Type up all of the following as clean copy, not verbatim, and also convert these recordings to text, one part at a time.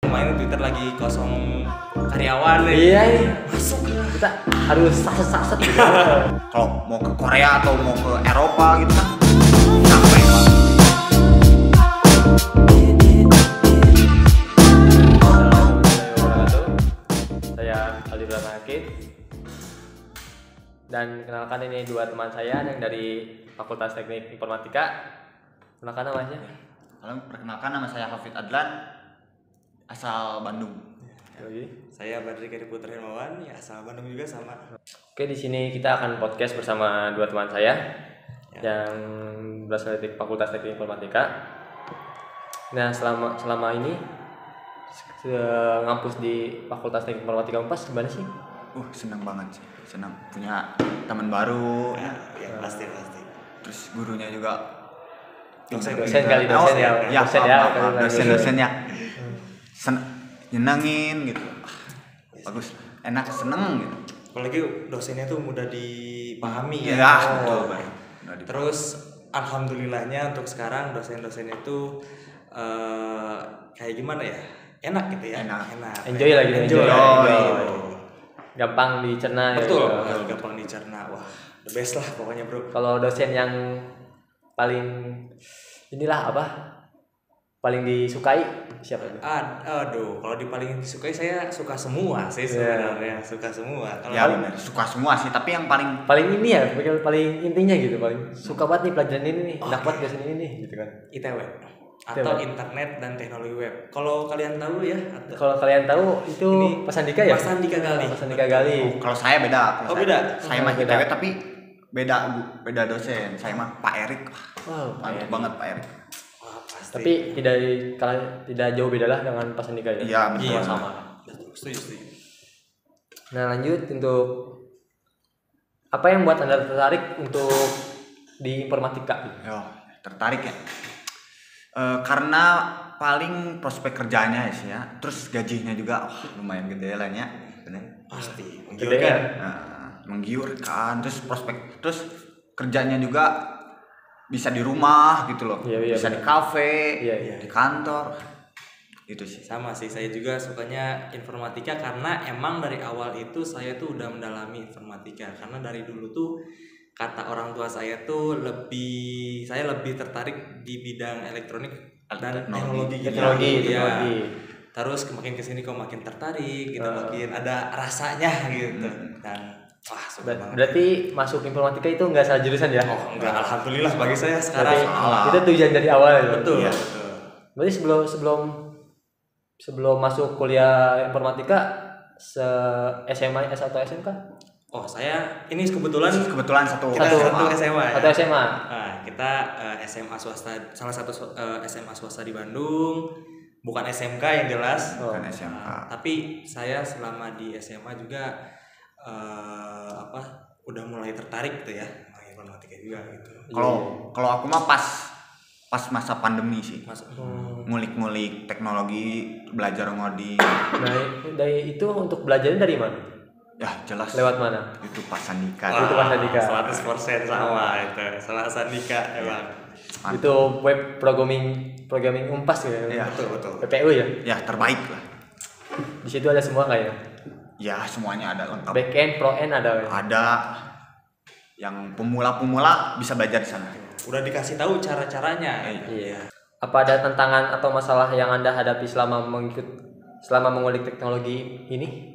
Lumayan Twitter lagi kosong karyawan nih. Iya, Masuk lah. kita harus saset-saset gitu. Kalau mau ke Korea atau mau ke Eropa gitu kan capek banget. Saya Aldi Branakit. Dan kenalkan ini dua teman saya yang dari Fakultas Teknik Informatika. Kenalkan namanya. Halo, perkenalkan nama saya Hafid Adlan, asal Bandung. Saya Badri Keri Putra Hermawan, ya asal Bandung juga sama. Oke, di sini kita akan podcast bersama dua teman saya yang berasal dari Fakultas Teknik Informatika. Nah, selama ini ngampus di Fakultas Teknik Informatika Unpas gimana sih? Senang banget sih, senang punya teman baru. Ya pasti. Terus gurunya juga Dosen ya. Nyenengin gitu. Bagus, enak, seneng gitu. Apalagi dosennya tuh mudah dipahami Ya, betul. Terus alhamdulillahnya untuk sekarang dosen-dosennya tuh kayak gimana ya? Enak gitu ya. Enak. Enjoy lagi. Enjoy. Gampang dicerna. Betul. Ya. Gampang dicerna. Wah, the best lah pokoknya, Bro. Kalau dosen yang paling paling disukai siapa itu? Aduh, kalau paling disukai saya suka semua sih sebenarnya, suka semua. Kalau Ya benar, suka semua sih, tapi yang paling ini ya, paling intinya gitu, paling suka banget nih pelajaran ini nih, enak banget dosen ini nih gitu kan. ITW atau Internet dan Teknologi Web. Kalau kalian tahu ya, kalau kalian tahu itu ini Mas Andika ya? Mas Andika Gali. Mas Andika Gali. kalau saya beda. Beda. Saya mah Beda. ITW tapi beda dosen. Saya mah Pak Erik. Wow, Mantap banget Pak Erik. Wah, pasti. tapi tidak jauh beda lah dengan Mas Andika ya. Iya, betul. Iya. Sama. Setuju. Nah, lanjut untuk apa yang buat Anda tertarik untuk di informatika gitu? Yo, tertarik ya. Karena paling prospek kerjanya sih ya. Terus gajinya juga lumayan gede lah ya. Bener. Pasti. Gede kan? Menggiurkan. Terus prospek, terus kerjanya juga bisa di rumah gitu loh. Iya, bisa bener. di kafe, Iya. di kantor. Itu sih. Sama sih, saya juga sukanya informatika karena emang dari awal itu saya tuh udah mendalami informatika. Karena dari dulu tuh kata orang tua saya tuh saya lebih tertarik di bidang elektronik dan teknologi. Teknologi. Terus makin kesini kok makin tertarik gitu, makin ada rasanya gitu. Dan suka banget. Berarti masuk informatika itu nggak salah jurusan ya? Oh enggak, alhamdulillah bagi saya sekarang. Berarti itu tujuan dari awal ya? Betul. Iya. Betul. Berarti sebelum masuk kuliah informatika SMA S atau SMK? Oh, saya ini kebetulan satu kita satu SMA ya. Atau SMA? Nah, kita SMA swasta, salah satu SMA swasta di Bandung, bukan SMK yang jelas. Bukan SMK. Tapi saya selama di SMA juga udah mulai tertarik tuh ya sama informatika juga gitu. Kalau aku mah pas masa pandemi sih. Ngulik-ngulik teknologi, belajar ngoding. Nah, dari itu untuk belajarnya dari mana? Ya jelas. Lewat mana? Itu Pak Sandika. Itu Pak Sandika. 100% sama itu. Sama Sandika emang. Mantap. Itu web programming Unpas ya? Iya, Betul. PPU ya? Ya terbaik lah. Di situ ada semua nggak ya? Ya semuanya ada lengkap. Back end, pro end ada ya? Ada yang pemula bisa belajar di sana. Udah dikasih tahu cara-caranya. Iya. Apa ada tantangan atau masalah yang Anda hadapi selama mengulik teknologi ini?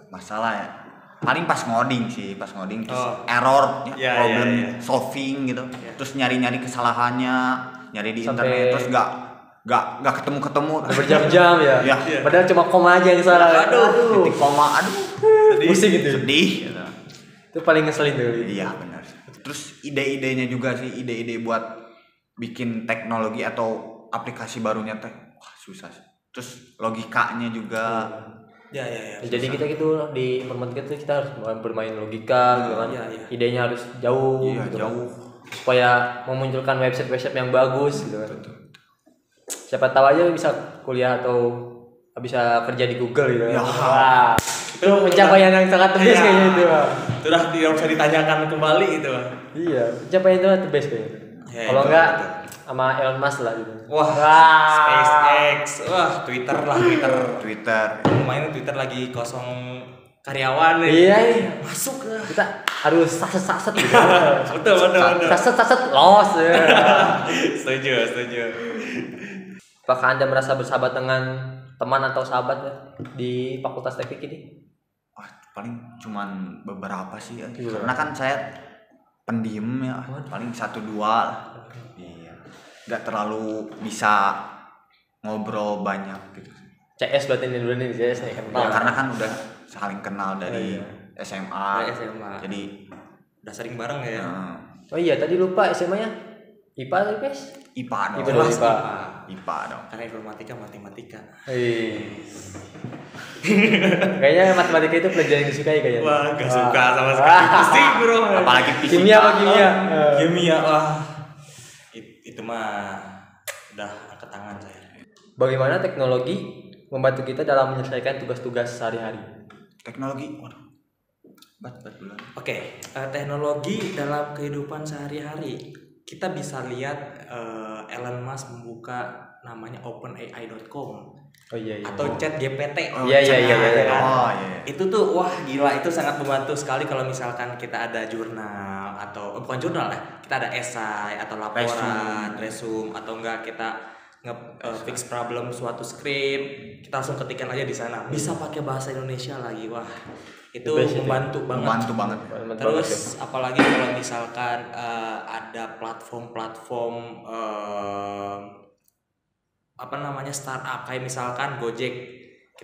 Masalah ya. Paling pas ngoding terus error, Iya, problem iya. solving gitu. Iya. Terus nyari kesalahnya, nyari di Sampai- internet terus nggak ketemu. Berjam-jam ya? Iya. Padahal cuma koma aja yang salah. Titik koma, Pusing gitu. sedih gitu. Itu paling ngeselin tuh. Iya benar. Terus ide-idenya juga sih, ide-ide buat bikin teknologi atau aplikasi barunya susah sih. Terus logikanya juga. Ya. Jadi kita gitu di informatika itu kita harus bermain logika gitu kan. Iya. Idenya harus jauh Iya, gitu jauh. kan. Supaya memunculkan website yang bagus gitu kan. Siapa tahu aja bisa kuliah atau bisa kerja di Google gitu kan. Ya. Wah, itu pencapaian yang sangat the best Iya. kayaknya itu. Itu udah tidak usah ditanyakan kembali itu. Iya, pencapaian itu the best kayaknya. Ya, Kalau itu, enggak betul. sama Elon Musk lah gitu. Wah, SpaceX, wah Twitter lah Twitter. Lumayan Twitter lagi kosong karyawan nih. Iya, Masuk lah. kita harus saset gitu. Betul. saset los ya. Setuju. Apakah Anda merasa bersahabat dengan teman atau sahabat ya, di Fakultas Teknik ini? Wah, paling cuman beberapa sih ya. Iya. Karena kan saya pendiam ya, paling 1-2 lah. Iya. Nggak terlalu bisa ngobrol banyak gitu. CS berarti ini dulu nih, CS nih kan. Ya, karena kan udah saling kenal dari SMA. Dari SMA. Jadi Udah sering bareng ya. Oh iya, tadi lupa SMA-nya. IPA atau IPS? IPA dong. IPA dong, IPA. IPA dong. Karena informatika matematika. Kayaknya matematika itu pelajaran yang disukai kayaknya. Wah, gak suka sama sekali. Pasti bro. Apalagi fisika. Kimia apa kimia? Kimia, wah. Itu mah udah angkat tangan saya. Bagaimana teknologi membantu kita dalam menyelesaikan tugas-tugas sehari-hari? Teknologi, waduh. Bat bulan. Oke, teknologi dalam kehidupan sehari-hari. Kita bisa lihat Elon Musk membuka namanya openai.com Oh iya. atau ChatGPT. Oh, Iya. kan? Oh iya. Itu tuh wah gila, itu sangat membantu sekali kalau misalkan kita ada jurnal atau bukan jurnal ya, kita ada esai atau laporan, resume atau enggak kita fix problem suatu skrip, kita langsung ketikkan aja di sana. Bisa pakai bahasa Indonesia lagi. Wah, itu membantu banget. Membantu banget. Terus apalagi kalau misalkan ada platform-platform startup kayak misalkan Gojek,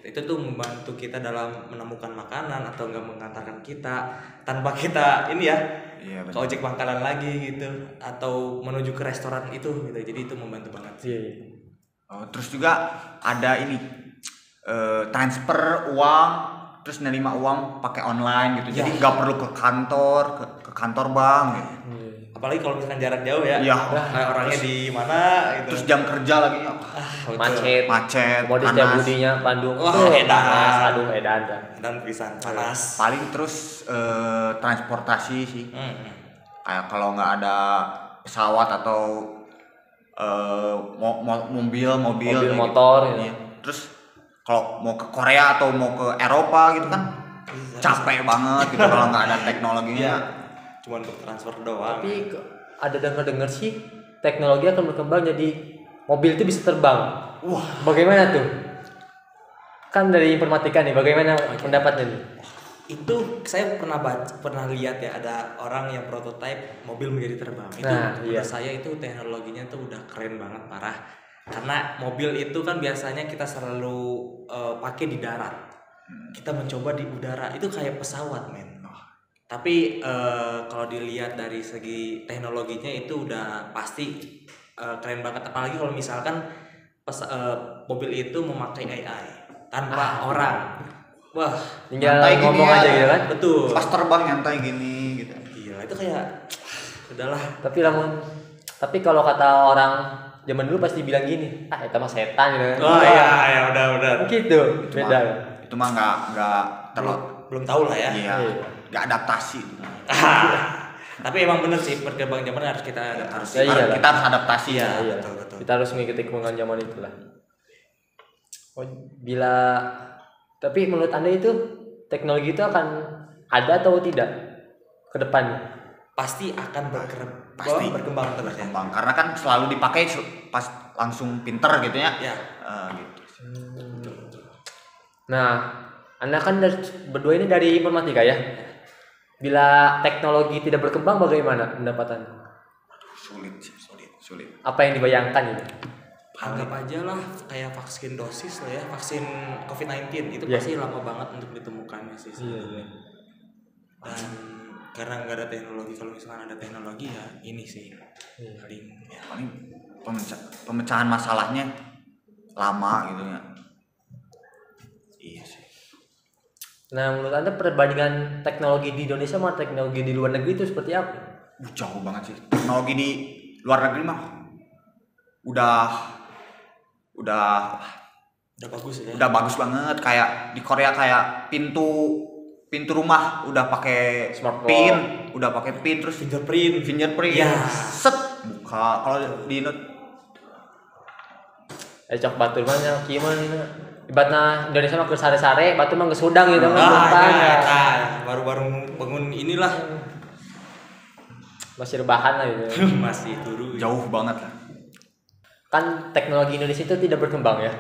itu tuh membantu kita dalam menemukan makanan atau enggak mengantarkan kita tanpa kita ini ya ke ojek pangkalan lagi gitu atau menuju ke restoran itu gitu. Jadi itu membantu banget sih. Iya. Oh, terus juga ada ini transfer uang, terus nerima uang pakai online gitu. Jadi nggak perlu ke kantor bank gitu. Apalagi kalau misalkan jarak jauh ya. Iya. Kayak orangnya di mana gitu. Terus jam kerja lagi macet, Modis panas. tiap budinya Bandung. Wah, edan. Dan pisan panas. Paling terus transportasi sih. Kayak kalau nggak ada pesawat atau mobil kayak motor gitu. Iya. Terus kalau mau ke Korea atau mau ke Eropa gitu kan capek banget gitu kalau nggak ada teknologinya. Cuman untuk transfer doang. Tapi ada dengar sih teknologi akan berkembang jadi mobil itu bisa terbang. Wah, bagaimana tuh? Kan dari informatika nih, bagaimana pendapatnya nih? Itu saya pernah lihat ya, ada orang yang prototipe mobil menjadi terbang. Itu menurut saya itu teknologinya tuh udah keren banget, parah. Karena mobil itu kan biasanya kita selalu pakai di darat. Kita mencoba di udara, itu kayak pesawat, men. Tapi kalau dilihat dari segi teknologinya itu udah pasti keren banget. Apalagi kalau misalkan mobil itu memakai AI tanpa orang. Wah, tinggal ngomong aja gitu kan? Betul. Pas terbang nyantai gini gitu. Gila, itu kayak udahlah. Tapi kalau kata orang zaman dulu pasti bilang gini, itu mah setan gitu kan. Oh iya, udah. Gitu. Beda. Itu mah nggak terlalu belum tahu lah ya. Iya. Nggak adaptasi. Tapi emang bener sih, perkembangan zaman harus kita adaptasi. Kita harus adaptasi ya. Iya. Betul. Kita harus mengikuti perkembangan zaman itulah. Tapi menurut Anda itu teknologi itu akan ada atau tidak ke depannya? Pasti akan berkembang terus ya. Karena kan selalu dipakai pas langsung pinter gitu ya. Ya. Gitu. Nah, Anda kan berdua ini dari informatika ya. Bila teknologi tidak berkembang bagaimana pendapatan? Sulit. Apa yang dibayangkan ini? Anggap aja lah kayak vaksin dosis lah ya, vaksin COVID-19 itu pasti lama banget untuk ditemukannya sih. Iya. Dan karena nggak ada teknologi, kalau misalkan ada teknologi ya ini sih paling pemecahan masalahnya lama gitu ya. Iya sih. Nah, menurut Anda perbandingan teknologi di Indonesia sama teknologi di luar negeri itu seperti apa? Jauh banget sih. Teknologi di luar negeri mah udah bagus ya. Udah bagus banget, kayak di Korea kayak pintu rumah udah pakai pin, terus fingerprint. Ya. Set buka. Kalau di cocok batur banyak gimana ibaratnya Indonesia mah ke sare-sare batur mah ke Sudang gitu kan baru-baru bangun inilah masih rebahan lah gitu. masih turu Jauh banget lah. Kan teknologi Indonesia itu tidak berkembang ya.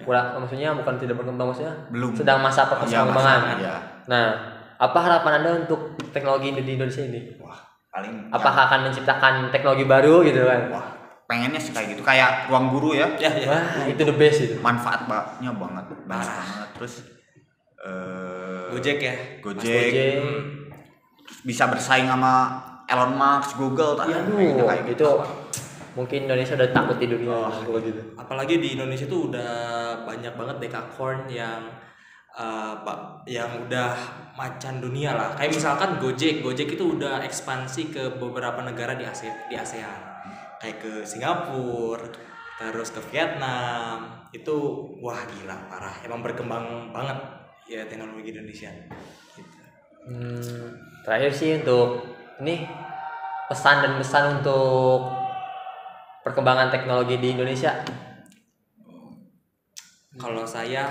Maksudnya bukan tidak berkembang maksudnya Belum. sedang masa perkembangan. Ya. Nah, apa harapan Anda untuk teknologi di Indonesia ini? Wah, paling Apakah akan menciptakan teknologi baru gitu kan? wah, pengennya sih kayak gitu, kayak ruang guru ya. ya. Wah, itu the best itu. Manfaatnya banget, banyak banget. Terus Gojek ya Gojek. Gojek. Terus bisa bersaing sama Elon Musk, Google, Aduh, kayak gitu. itu mungkin Indonesia udah takut di dunia kalau gitu. apalagi di Indonesia tuh udah banyak banget dekakorn yang yang udah macan dunia lah. Kayak misalkan Gojek itu udah ekspansi ke beberapa negara di ASEAN. Kayak ke Singapura, terus ke Vietnam. Itu wah gila parah. Emang berkembang banget ya teknologi Indonesia. Gitu. Terakhir sih untuk ini pesan dan pesan untuk perkembangan teknologi di Indonesia. Kalau saya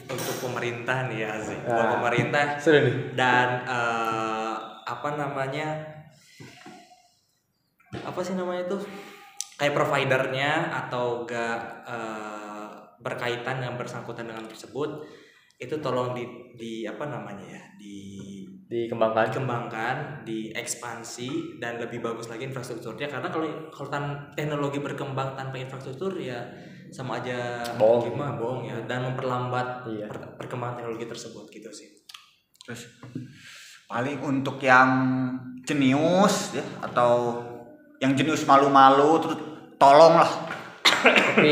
untuk pemerintah nih ya sih, Ah. pemerintah Seru nih. dan apa sih namanya itu kayak providernya atau enggak berkaitan yang bersangkutan dengan tersebut itu tolong dikembangkan, diekspansi dan lebih bagus lagi infrastrukturnya karena kalau teknologi berkembang tanpa infrastruktur ya sama aja bohong ya dan memperlambat perkembangan teknologi tersebut gitu sih. Terus paling untuk yang jenius ya atau yang jenius malu-malu terus tolonglah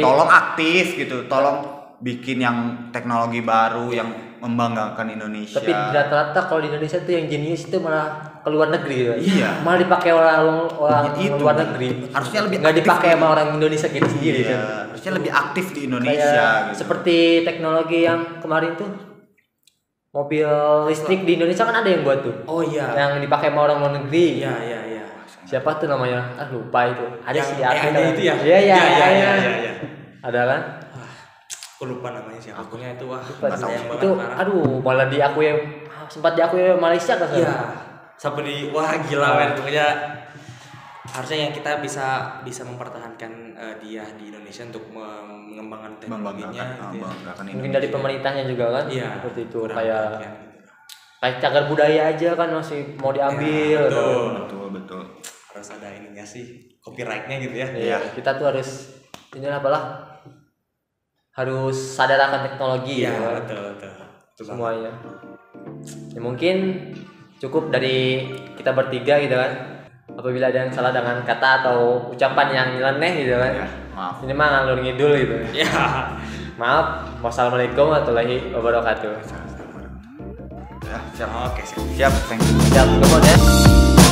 tolong aktif gitu, tolong bikin yang teknologi baru yang membanggakan Indonesia. Tapi rata-rata kalau di Indonesia tuh yang jenius itu malah ke luar negeri gitu. Iya. Malah dipakai orang Itu. luar negeri. Harusnya lebih nggak aktif dipakai di- sama orang Indonesia kita sendiri Iya, kan. harusnya lebih aktif di Indonesia Kayak gitu. seperti teknologi yang kemarin tuh mobil listrik di Indonesia kan ada yang buat tuh. Oh iya. Yang dipakai sama orang luar negeri. Iya. Siapa tuh namanya? Lupa itu. Ada Yang sih di Afrika. AI-nya itu ya? Iya. Iya. Ada kan? Aku lupa namanya siapa. Akunnya itu wah Lupa sayang banget itu parah. aduh malah diakui sempat diakui Malaysia kan. Iya. Sampai wah gila men pokoknya harusnya yang kita bisa mempertahankan dia di Indonesia untuk mengembangkan teknologinya gitu ya. Membanggakan Mungkin dari pemerintahnya juga kan. Iya. Seperti itu kurang kayak lebih, ya. kayak cagar budaya aja kan masih mau diambil. Ya, betul. Harus ada ininya sih copyrightnya gitu ya. Iya, kita tuh harus ini apalah harus sadar akan teknologi Iya ya, betul. semuanya. Ya, mungkin cukup dari kita bertiga gitu kan. Apabila ada yang salah dengan kata atau ucapan yang nyeleneh gitu kan. Ya, maaf. Ini mah ngalur ngidul gitu. Ya. Maaf. Wassalamualaikum warahmatullahi wabarakatuh. Ya, siap. Oke, siap. Siap, thank you. Siap, come on ya.